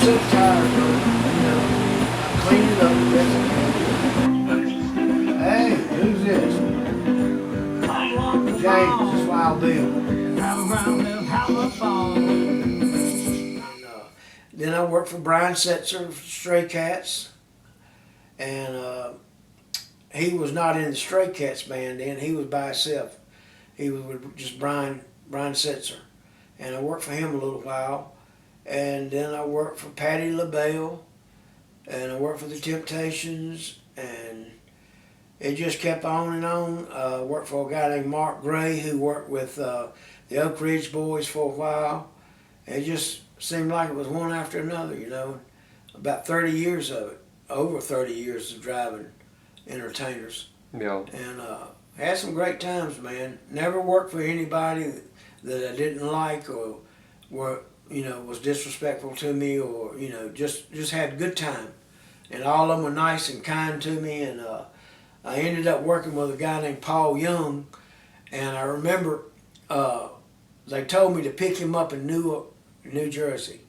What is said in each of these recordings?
sick and tired of it, you know. I clean it up the best I can. Hey, who's this? James, this Wild Bill. And, then I worked for Brian Setzer of Stray Cats, and he was not in the Stray Cats band then. He was by himself. He was with just Brian Setzer, and I worked for him a little while, and then I worked for Patti LaBelle, and I worked for the Temptations, and it just kept on and on. Worked for a guy named Mark Gray who worked with the Oak Ridge Boys for a while. It just seemed like it was one after another, you know. About 30 years of it, over 30 years of driving entertainers. Yeah. And had some great times, man. Never worked for anybody that I didn't like or was disrespectful to me, or just had a good time. And all of them were nice and kind to me. And I ended up working with a guy named Paul Young, and I remember they told me to pick him up in Newark, New Jersey,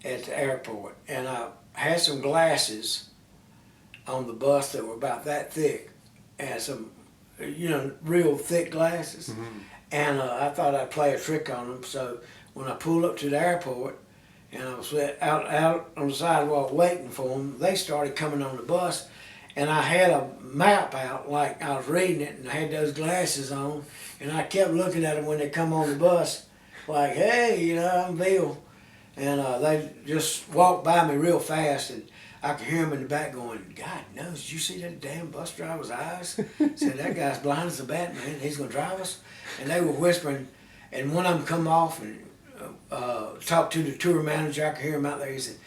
at the airport, and I had some glasses on the bus that were about that thick, and some, real thick glasses. Mm-hmm. And I thought I'd play a trick on them. So when I pulled up to the airport, and I was out on the sidewalk waiting for them, they started coming on the bus, and I had a map out like I was reading it, and I had those glasses on, and I kept looking at them when they come on the bus, like, hey, I'm Bill. And they just walked by me real fast, and I could hear them in the back going, God knows, did you see that damn bus driver's eyes? Said, that guy's blind as a bat, man, he's gonna drive us. And they were whispering, and one of them come off and talked to the tour manager. I could hear him out there. He said,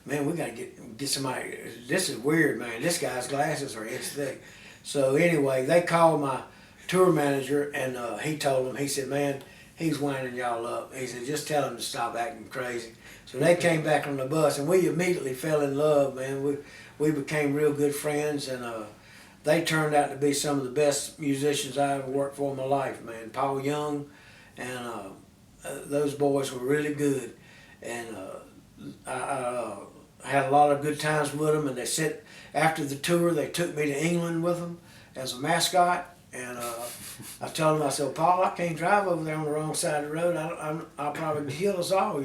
man, we gotta get somebody, this is weird, man, this guy's glasses are inch thick. So anyway, they called my tour manager, and he told them, he said, man, he's winding y'all up. He said, just tell him to stop acting crazy. So they came back on the bus, and we immediately fell in love, man. We became real good friends, and they turned out to be some of the best musicians I ever worked for in my life, man. Paul Young, and those boys were really good. And I had a lot of good times with them, and they said after the tour, they took me to England with them as a mascot. And I told him, I said, Paul, I can't drive over there on the wrong side of the road. I'll probably kill us all,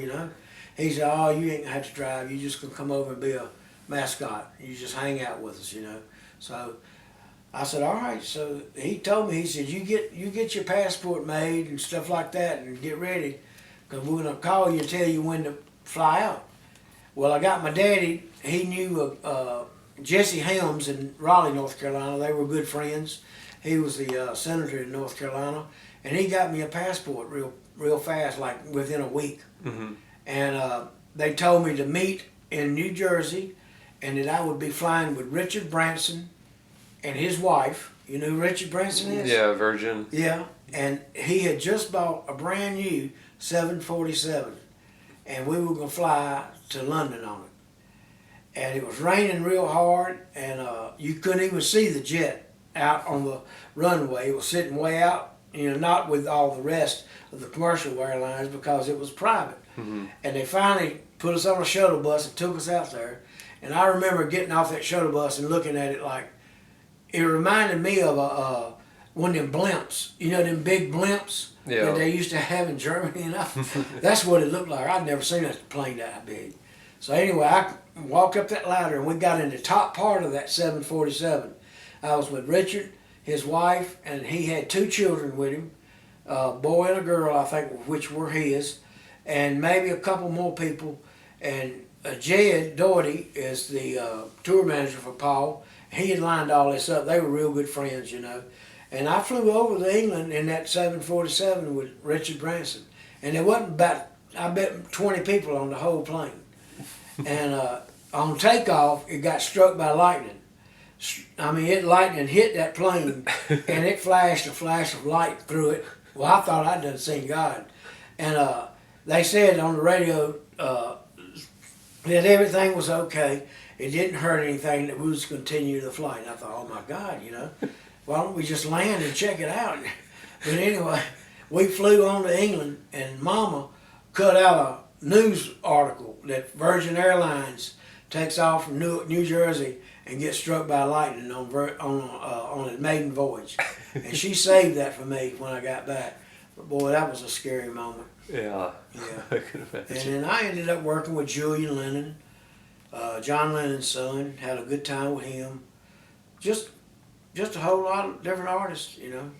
He said, oh, you ain't gonna have to drive. You just gonna come over and be a mascot. You just hang out with us, So I said, all right. So he told me, he said, you get your passport made and stuff like that, and get ready, because we're gonna call you and tell you when to fly out. Well, I got my daddy. He knew Jesse Helms in Raleigh, North Carolina. They were good friends. He was the senator in North Carolina, and he got me a passport real fast, like within a week. Mm-hmm. And they told me to meet in New Jersey, and that I would be flying with Richard Branson and his wife. You know who Richard Branson is? Yeah, Virgin. Yeah, and he had just bought a brand new 747, and we were gonna fly to London on it. And it was raining real hard, and you couldn't even see the jet out on the runway. It was sitting way out, not with all the rest of the commercial airlines, because it was private. Mm-hmm. And they finally put us on a shuttle bus and took us out there. And I remember getting off that shuttle bus and looking at it like, it reminded me of one of them blimps, them big blimps that they used to have in Germany. That's what it looked like. I'd never seen a plane that big. So anyway, I walked up that ladder, and we got in the top part of that 747. I was with Richard, his wife, and he had 2 children with him, a boy and a girl, I think, which were his, and maybe a couple more people. And Jed Doherty is the tour manager for Paul. He had lined all this up. They were real good friends, And I flew over to England in that 747 with Richard Branson. And there wasn't about, I bet, 20 people on the whole plane. And on takeoff, it got struck by lightning. Lightning hit that plane, and it flashed a flash of light through it. Well, I thought I'd done seen God. And they said on the radio that everything was okay. It didn't hurt anything, that we was continue the flight. I thought, oh my God, why don't we just land and check it out? But anyway, we flew on to England, and Mama cut out news article that Virgin Airlines takes off from New Jersey and gets struck by lightning on a maiden voyage, and she saved that for me when I got back. But boy, that was a scary moment. Yeah. Yeah. I can imagine. And then I ended up working with Julian Lennon, John Lennon's son. Had a good time with him. Just a whole lot of different artists, you know.